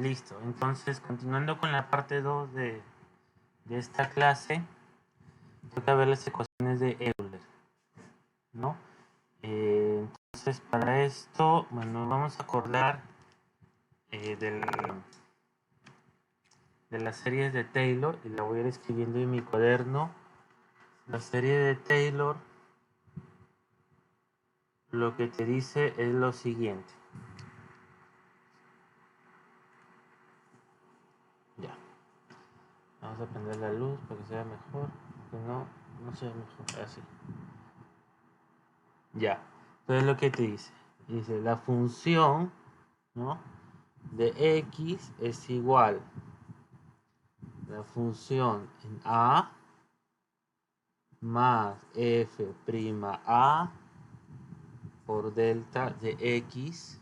Listo. Entonces, continuando con la parte 2 de esta clase, toca ver las ecuaciones de Euler, ¿no? Entonces, para esto, bueno, vamos a acordar de las series de Taylor, y la voy a ir escribiendo en mi cuaderno. La serie de Taylor lo que te dice es lo siguiente. Ya. Vamos a prender la luz para que sea mejor. Aunque no se ve mejor. Así. Ya. Entonces lo que te dice. Dice la función, ¿no?, de x es igual la función en a más f' a por delta de x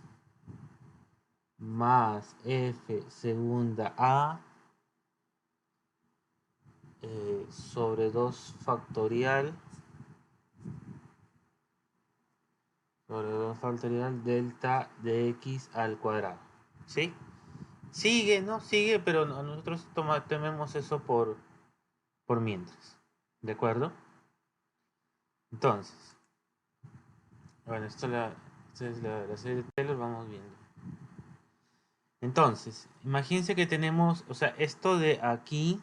más f segunda a sobre 2 factorial delta de x al cuadrado. ¿Sí? Sigue, ¿no? Sigue, pero nosotros tomemos eso por mientras. ¿De acuerdo? Entonces, bueno, esta es la serie de Taylor, vamos viendo. Entonces, imagínense que tenemos, o sea, esto de aquí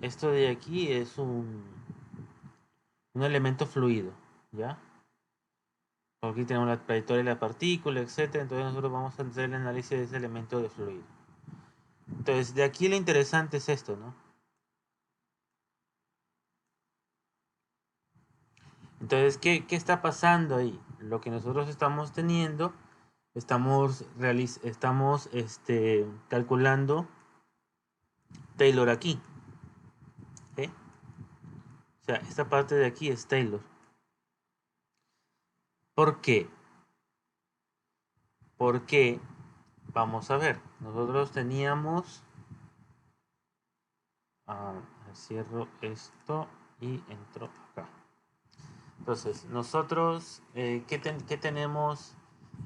es un elemento fluido, ¿ya? Aquí tenemos la trayectoria de la partícula, etcétera. Entonces nosotros vamos a hacer el análisis de ese elemento de fluido. Entonces, de aquí lo interesante es esto, ¿no? Entonces, ¿qué está pasando ahí? Lo que nosotros estamos teniendo, estamos calculando Taylor aquí. ¿Sí? O sea, esta parte de aquí es Taylor. ¿Por qué? Porque, vamos a ver, nosotros teníamos... cierro esto y entro acá. Entonces, nosotros, ¿qué tenemos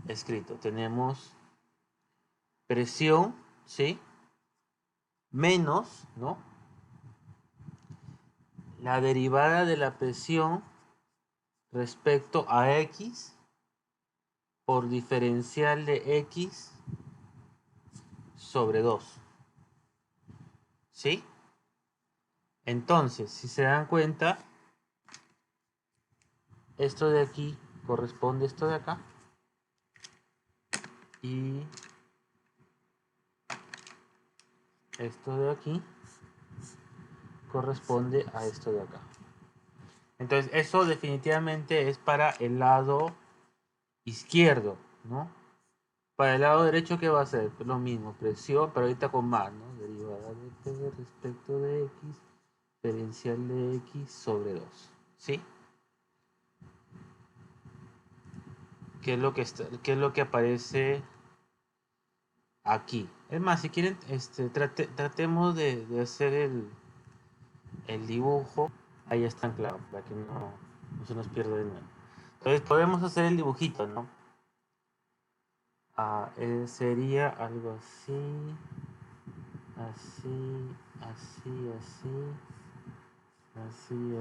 escrito? Tenemos presión, ¿sí? Menos, ¿no?, la derivada de la presión respecto a x por diferencial de x sobre 2. ¿Sí? Entonces, si se dan cuenta, esto de aquí corresponde a esto de acá. Y esto de aquí corresponde a esto de acá. Entonces, eso definitivamente es para el lado izquierdo, ¿no? Para el lado derecho, ¿qué va a ser? Pues lo mismo, presión, pero ahorita con más, ¿no? Derivada de T respecto de x, diferencial de x sobre 2. ¿Sí? ¿Qué es lo que aparece aquí? Es más, si quieren, tratemos de hacer el dibujo. Ahí está claro, para que no se nos pierda de nuevo. Entonces podemos hacer el dibujito, ¿no? Sería algo así, así, así, así, así,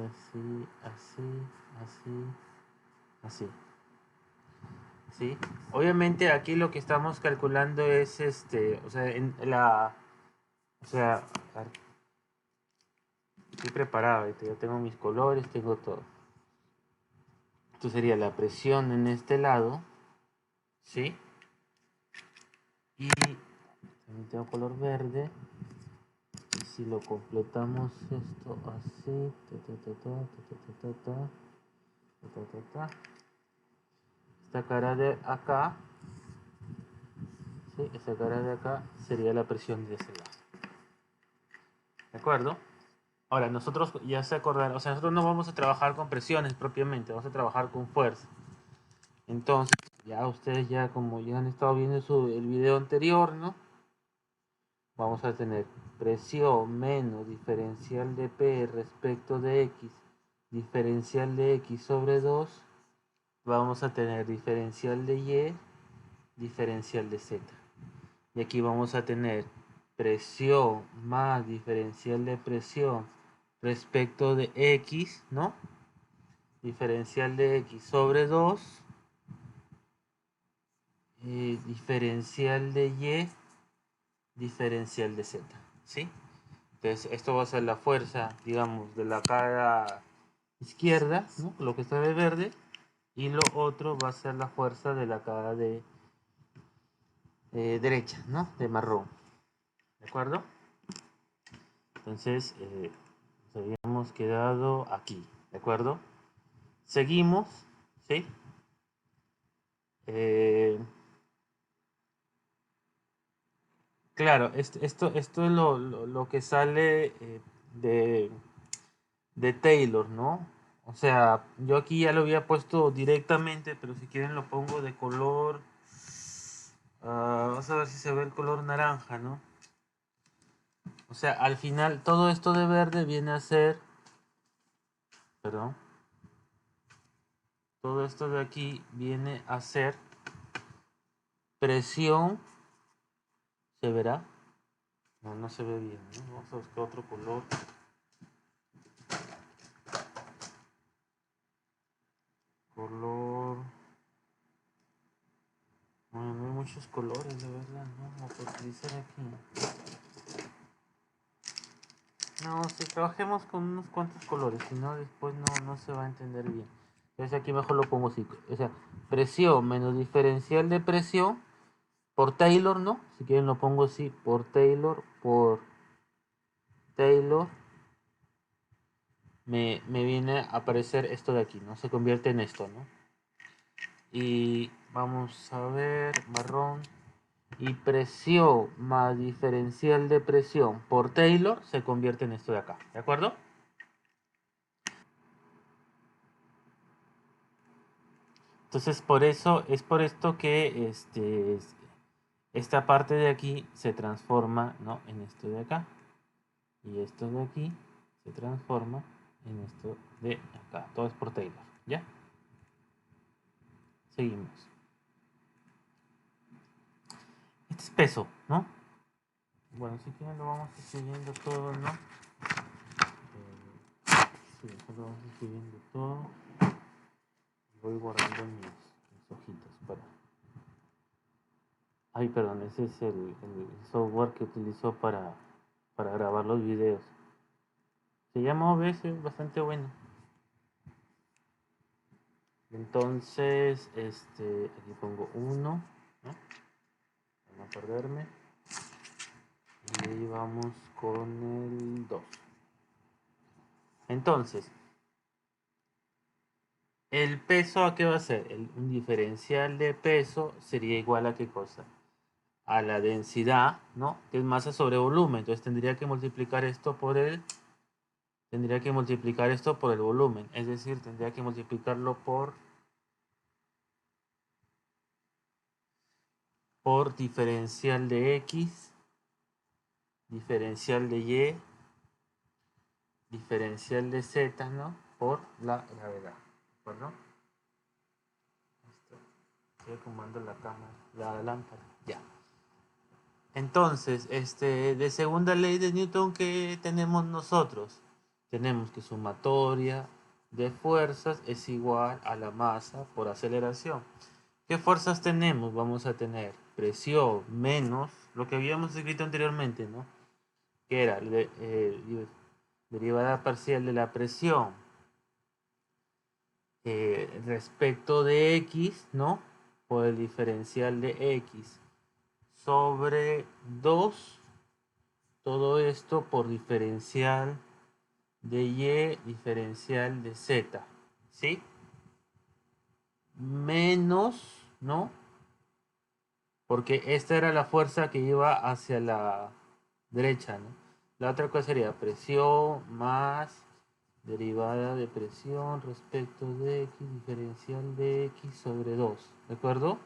así, así, así. ¿Sí? Obviamente aquí lo que estamos calculando es o sea, estoy preparado, ya tengo mis colores, tengo todo. Esto sería la presión en este lado, ¿sí? Y también tengo color verde. Y si lo completamos esto así, esta cara de acá, ¿sí?, esta cara de acá sería la presión de ese lado. ¿De acuerdo? Ahora, nosotros ya se acordaron, o sea, nosotros no vamos a trabajar con presiones propiamente, vamos a trabajar con fuerza. Entonces, ya ustedes como ya han estado viendo el video anterior, ¿no? Vamos a tener presión menos diferencial de P respecto de X, diferencial de X sobre 2. Vamos a tener diferencial de Y diferencial de Z. Y aquí vamos a tener presión más diferencial de presión respecto de X, ¿no? Diferencial de X sobre 2, diferencial de Y, diferencial de Z, ¿sí? Entonces esto va a ser la fuerza, digamos, de la cara izquierda, ¿no? Lo que está de verde, y lo otro va a ser la fuerza de la cara de derecha, ¿no? De marrón, ¿de acuerdo? Entonces, nos habíamos quedado aquí, ¿de acuerdo? Seguimos, ¿sí? Claro, esto es lo que sale de, de Taylor, ¿no? O sea, yo aquí ya lo había puesto directamente, pero si quieren lo pongo de color. Vamos a ver si se ve el color naranja, ¿no? O sea, al final todo esto de verde viene a ser, perdón, todo esto de aquí viene a ser presión, ¿se verá? No, no se ve bien, ¿no? Vamos a buscar otro color. Color. Bueno, no hay muchos colores, de verdad, ¿no? Vamos a utilizar aquí. No, si trabajemos con unos cuantos colores, si no después no se va a entender bien. Entonces aquí mejor lo pongo así. O sea, presión menos diferencial de presión por Taylor, ¿no? Si quieren lo pongo así, por Taylor, me viene a aparecer esto de aquí, ¿no? Se convierte en esto, ¿no? Y vamos a ver, marrón. Y presión más diferencial de presión por Taylor se convierte en esto de acá, ¿de acuerdo? Entonces por eso, es por esto que esta parte de aquí se transforma, ¿no? En esto de acá. Y esto de aquí se transforma en esto de acá. Todo es por Taylor, ¿ya? Seguimos. Este es peso, ¿no? Bueno, si quieren lo vamos escribiendo todo, ¿no? Sí, lo vamos escribiendo todo. Voy borrando mis hojitas para... Ay, perdón, ese es el software que utilizo para grabar los videos. Se llama OBS, es bastante bueno. Entonces, aquí pongo 1, ¿no? Para no perderme. Y ahí vamos con el 2. Entonces, ¿el peso a qué va a ser? Un diferencial de peso sería igual a qué cosa? A la densidad, ¿no? Que es masa sobre volumen. Entonces tendría que multiplicar esto por el volumen. Es decir, tendría que multiplicarlo por diferencial de X, diferencial de Y, diferencial de Z, ¿no? Por la gravedad. ¿De acuerdo? Estoy acomodando la cámara, la lámpara. Ya. Entonces, de segunda ley de Newton, ¿qué tenemos nosotros? Tenemos que sumatoria de fuerzas es igual a la masa por aceleración. ¿Qué fuerzas tenemos? Vamos a tener presión menos lo que habíamos escrito anteriormente, ¿no? Que era derivada parcial de la presión respecto de X, ¿no? Por el diferencial de X sobre 2, todo esto por diferencial de Y, diferencial de Z, ¿sí? Menos, ¿no? Porque esta era la fuerza que iba hacia la derecha, ¿no? La otra cosa sería presión más derivada de presión respecto de X, diferencial de X sobre 2, ¿de acuerdo?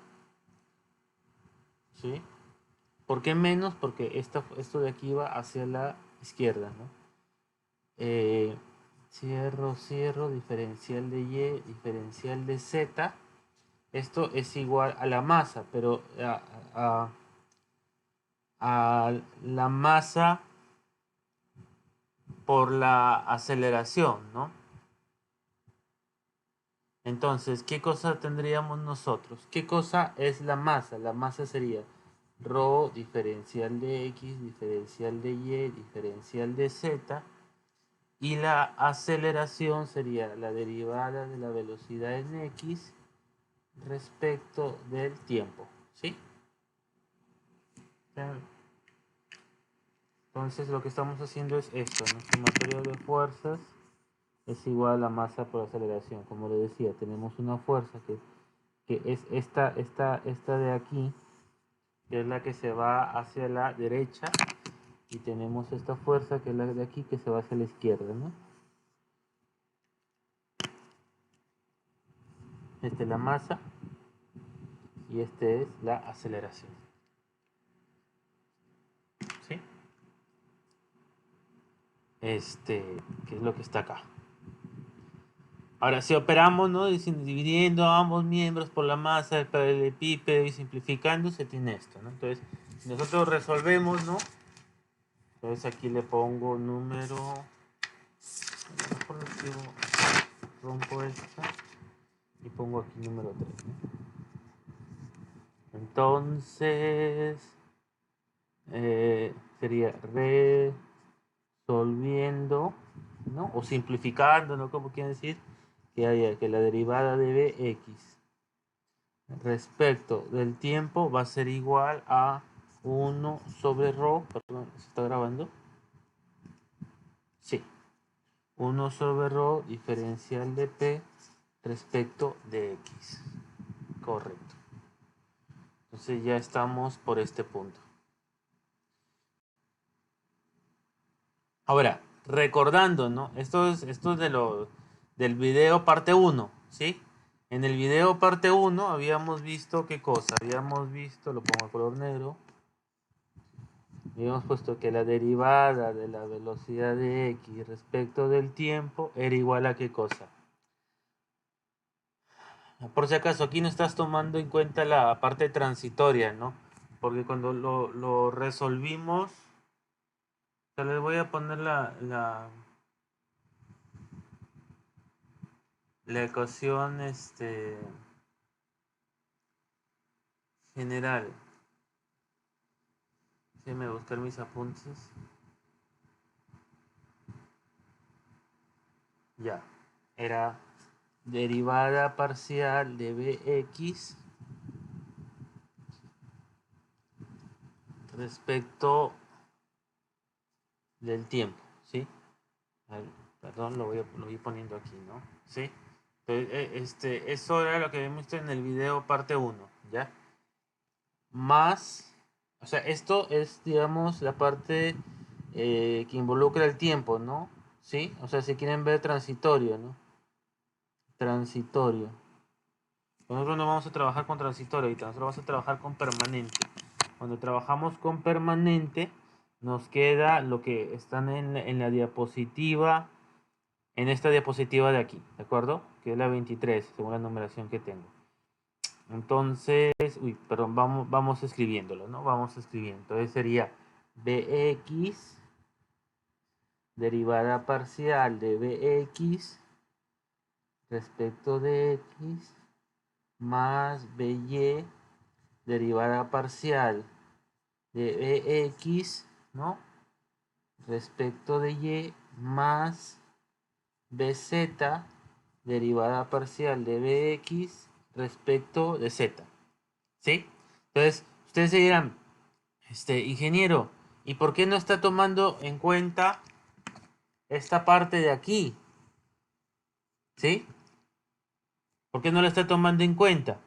¿Sí? ¿Por qué menos? Porque esto de aquí va hacia la izquierda, ¿no? Cierro, diferencial de Y, diferencial de Z, esto es igual a la masa, pero a la masa por la aceleración, ¿no? Entonces, ¿qué cosa tendríamos nosotros? ¿Qué cosa es la masa? La masa sería ρ diferencial de x, diferencial de y, diferencial de z, y la aceleración sería la derivada de la velocidad en x respecto del tiempo, ¿sí? Entonces lo que estamos haciendo es esto, ¿no? Sumatorio de fuerzas es igual a la masa por aceleración. Como le decía, tenemos una fuerza que es esta de aquí, que es la que se va hacia la derecha, y tenemos esta fuerza que es la de aquí que se va hacia la izquierda, ¿no? Esta es la masa y esta es la aceleración, ¿sí? Que es lo que está acá. Ahora, si operamos, ¿no? Dividiendo a ambos miembros por la masa del paralelepípedo y simplificando, se tiene esto, ¿no? Entonces, si nosotros resolvemos, ¿no? Entonces aquí le pongo número... Mejor escribo, rompo esta y pongo aquí número 3, ¿no? Entonces, sería resolviendo, ¿no? O simplificando, ¿no? Como quieren decir, que haya que la derivada de bx respecto del tiempo va a ser igual a 1 sobre ρ, perdón, ¿se está grabando? Sí, 1 sobre ρ diferencial de p respecto de x. Correcto. Entonces ya estamos por este punto. Ahora, recordando, ¿no? Esto es del video parte 1, ¿sí? En el video parte 1 habíamos visto qué cosa. Habíamos visto, lo pongo a color negro, habíamos puesto que la derivada de la velocidad de x respecto del tiempo era igual a qué cosa. Por si acaso, aquí no estás tomando en cuenta la parte transitoria, ¿no? Porque cuando lo resolvimos, o sea, les voy a poner la ecuación general. Déjenme buscar mis apuntes. Ya. Era derivada parcial de bx respecto del tiempo, ¿sí? Perdón, lo voy poniendo aquí, ¿no? ¿Sí? Entonces, eso era lo que vimos en el video parte 1, ¿ya? Más, o sea, esto es, digamos, la parte que involucra el tiempo, ¿no? ¿Sí? O sea, si quieren ver transitorio, ¿no? Transitorio. Nosotros no vamos a trabajar con transitorio ahorita, nosotros vamos a trabajar con permanente. Cuando trabajamos con permanente, nos queda lo que están en la diapositiva, en esta diapositiva de aquí, ¿de acuerdo? Que es la 23, según la numeración que tengo. Entonces, perdón, vamos escribiéndolo, ¿no? Vamos escribiendo. Entonces sería bx derivada parcial de bx respecto de x más by derivada parcial de bx, ¿no? Respecto de y más bz derivada parcial de bx respecto de z. ¿Sí? Entonces, ustedes se dirán, ingeniero, ¿y por qué no está tomando en cuenta esta parte de aquí? ¿Sí? ¿Por qué no lo está tomando en cuenta?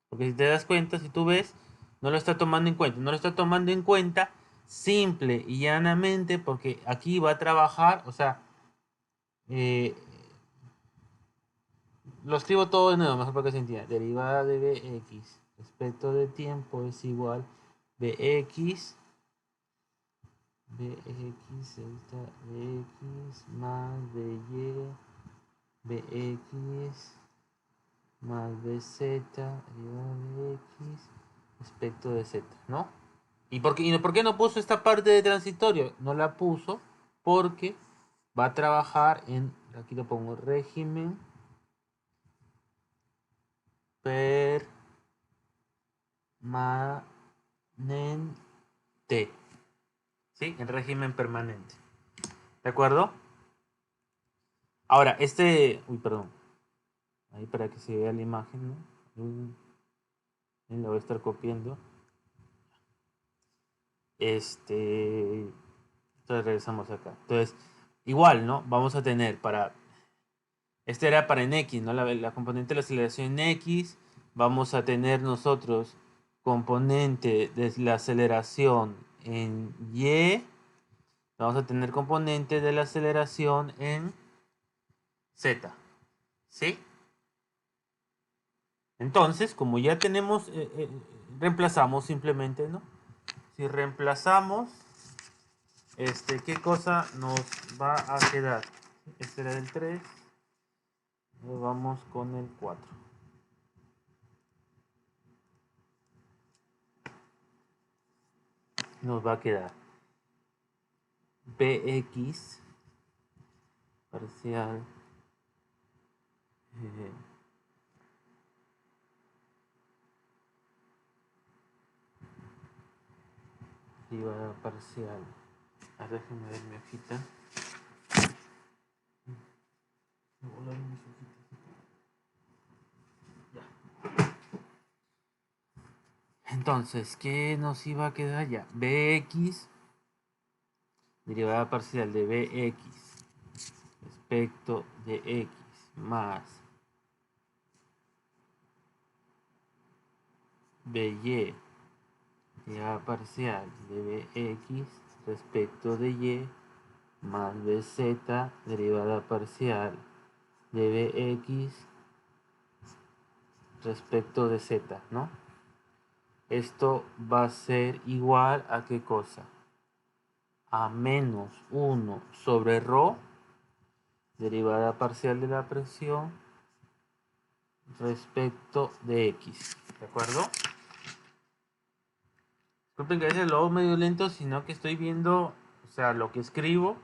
Porque si te das cuenta, si tú ves, no lo está tomando en cuenta. No lo está tomando en cuenta simple y llanamente porque aquí va a trabajar, o sea, eh, lo escribo todo de nuevo, mejor para que se entienda. Derivada de bx respecto de tiempo es igual bx delta bx más by bx más bz derivada de x respecto de z, ¿no? ¿Y por qué no puso esta parte de transitorio? No la puso porque va a trabajar en, aquí lo pongo, régimen permanente. ¿Sí? En régimen permanente. ¿De acuerdo? Ahora, uy, perdón. Ahí para que se vea la imagen, ¿no? La voy a estar copiando. Entonces regresamos acá. Entonces, igual, ¿no? Vamos a tener este era para en X, ¿no? La componente de la aceleración en X. Vamos a tener nosotros componente de la aceleración en Y. Vamos a tener componente de la aceleración en Z. ¿Sí? Entonces, como ya tenemos, reemplazamos simplemente, ¿no? Si reemplazamos, ¿qué cosa nos va a quedar? Este era el 3. Vamos con el 4. Nos va a quedar bx parcial derivada parcial. A ver, déjenme ver mi hojita. Entonces, ¿qué nos iba a quedar ya? Bx derivada parcial de bx respecto de x más by derivada parcial de bx respecto de y más bz derivada parcial de bx respecto de z, ¿no? Esto va a ser igual a ¿qué cosa? A menos 1 sobre ρ, derivada parcial de la presión, respecto de x. ¿De acuerdo? Disculpen que a veces lo hago medio lento, sino que estoy viendo, o sea, lo que escribo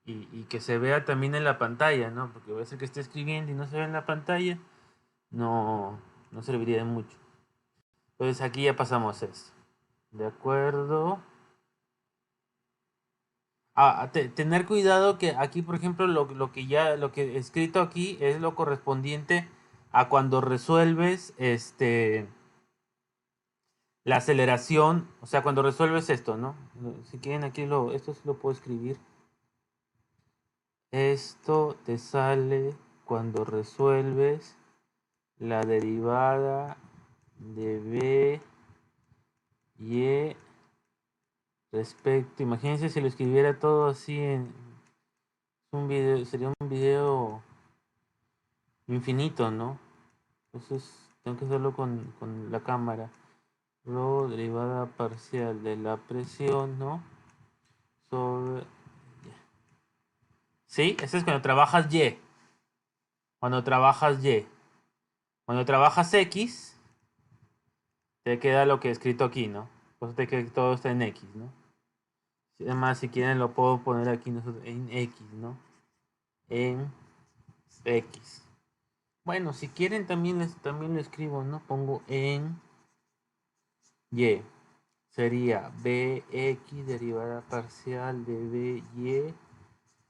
y que se vea también en la pantalla, ¿no? Porque a veces que esté escribiendo y no se ve en la pantalla, no serviría de mucho. Entonces aquí ya pasamos esto. ¿De acuerdo? Tener cuidado que aquí, por ejemplo, lo que he escrito aquí es lo correspondiente a cuando resuelves la aceleración, o sea, cuando resuelves esto, ¿no? Si quieren aquí esto sí lo puedo escribir. Esto te sale cuando resuelves la derivada de b y respecto, imagínense si lo escribiera todo así en un video, sería un video infinito, ¿no? Entonces tengo que hacerlo con la cámara. Rho derivada parcial de la presión, ¿no? Sobre... ¿Sí? Eso es cuando trabajas Y. Cuando trabajas Y. Cuando trabajas X, te queda lo que he escrito aquí, ¿no? Pues te queda todo está en X, ¿no? Además, si quieren lo puedo poner aquí en X, ¿no? En X. Bueno, si quieren también lo escribo, ¿no? Pongo en Y. Sería Bx derivada parcial de By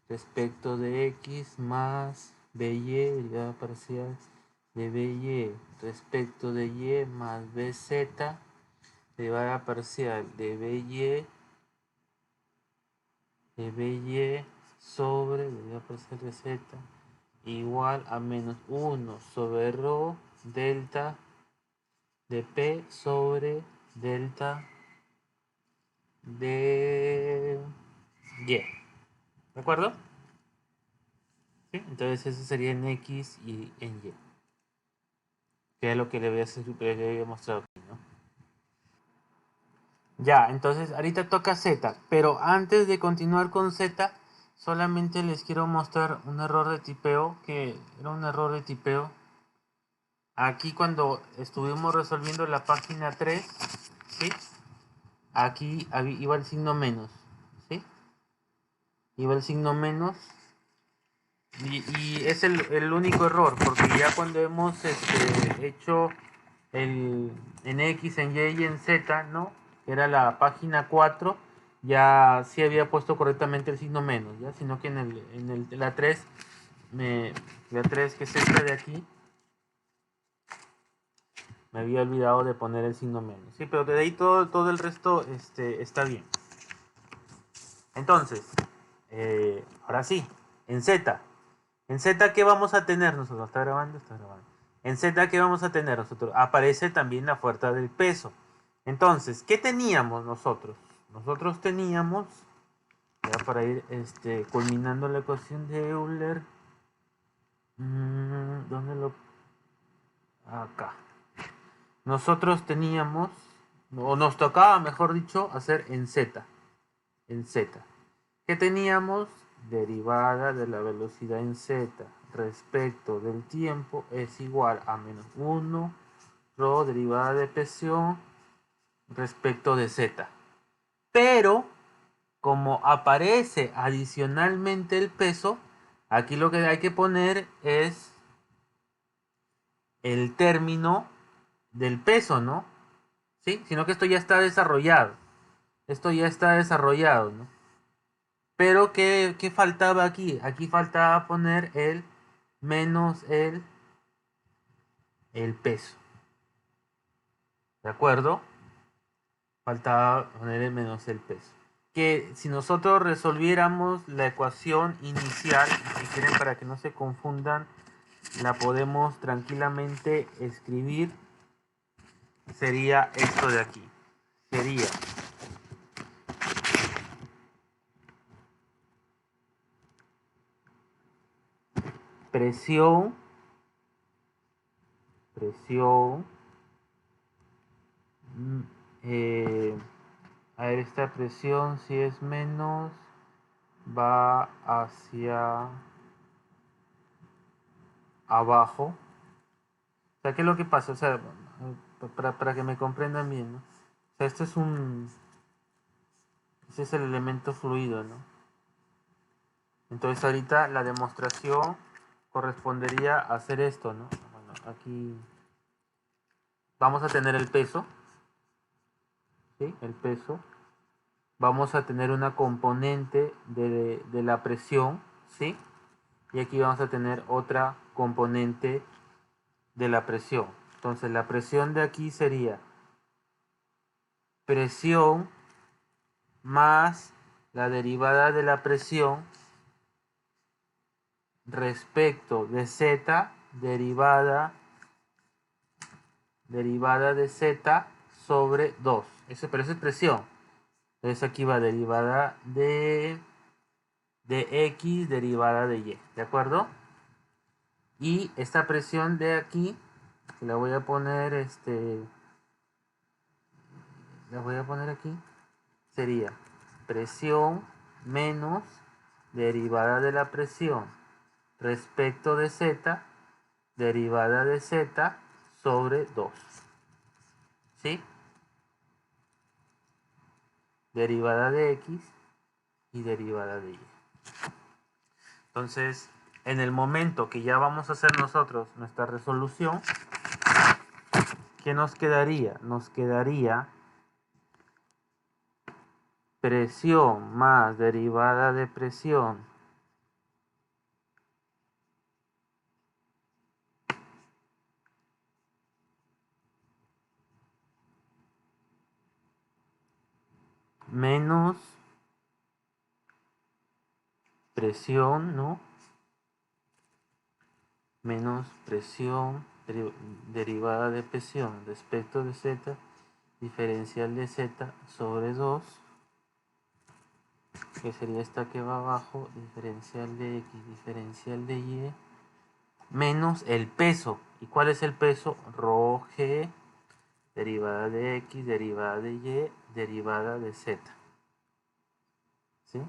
respecto de X más By derivada parcial de By respecto de Y más Bz derivada parcial de By sobre derivada parcial de Z igual a menos 1 sobre ρ delta de P sobre delta de Y. ¿De acuerdo? ¿Sí? Entonces eso sería en X y en Y. Que es lo que le había mostrado aquí, ¿no? Ya, entonces ahorita toca Z. Pero antes de continuar con Z, solamente les quiero mostrar un error de tipeo. Que era un error de tipeo aquí cuando estuvimos resolviendo la página 3, ¿sí? Aquí iba el signo menos, ¿sí? Iba el signo menos. Y es el único error, porque ya cuando hemos hecho en X, en Y y en Z, ¿no? Que era la página 4, ya sí había puesto correctamente el signo menos, ¿ya? Sino que la 3, la 3 que es esta de aquí, me había olvidado de poner el signo menos. Sí, pero de ahí todo el resto está bien. Entonces, ahora sí, en Z. En Z, ¿qué vamos a tener nosotros? ¿Está grabando? Está grabando. En Z, ¿qué vamos a tener nosotros? Aparece también la fuerza del peso. Entonces, ¿qué teníamos nosotros? Nosotros teníamos, ya para ir culminando la ecuación de Euler, ¿dónde lo...? Acá. Nosotros teníamos, o nos tocaba, mejor dicho, hacer en Z. En Z. ¿Qué teníamos? Derivada de la velocidad en z respecto del tiempo es igual a menos 1 rho derivada de presión respecto de z. Pero como aparece adicionalmente el peso, aquí lo que hay que poner es el término del peso, ¿no? ¿Sí? Sino que esto ya está desarrollado. Esto ya está desarrollado, ¿no? Pero ¿qué faltaba aquí? Aquí faltaba poner el menos el peso. ¿De acuerdo? Faltaba poner el menos el peso. Que si nosotros resolviéramos la ecuación inicial, si quieren para que no se confundan, la podemos tranquilamente escribir. Sería esto de aquí. Sería presión a ver, esta presión si es menos va hacia abajo. O sea, ¿qué es lo que pasa? O sea, para que me comprendan bien, ¿no? O sea, este es el elemento fluido, ¿no? Entonces ahorita la demostración correspondería a hacer esto, ¿no? Bueno, aquí vamos a tener el peso, ¿sí? El peso. Vamos a tener una componente de la presión, ¿sí? Y aquí vamos a tener otra componente de la presión. Entonces la presión de aquí sería presión más la derivada de la presión respecto de z derivada de z sobre 2. Pero eso es presión. Entonces aquí va derivada de x derivada de y. ¿De acuerdo? Y esta presión de aquí, que la voy a poner, la voy a poner aquí, sería presión menos derivada de la presión respecto de z derivada de z sobre 2. ¿Sí? Derivada de x y derivada de y. Entonces, en el momento que ya vamos a hacer nosotros nuestra resolución, ¿qué nos quedaría? Nos quedaría presión más derivada de presión menos presión, ¿no? Menos presión derivada de presión respecto de z, diferencial de z sobre 2, que sería esta que va abajo, diferencial de x, diferencial de y, menos el peso. ¿Y cuál es el peso? Rho g, derivada de x, derivada de y, derivada de z. ¿Sí?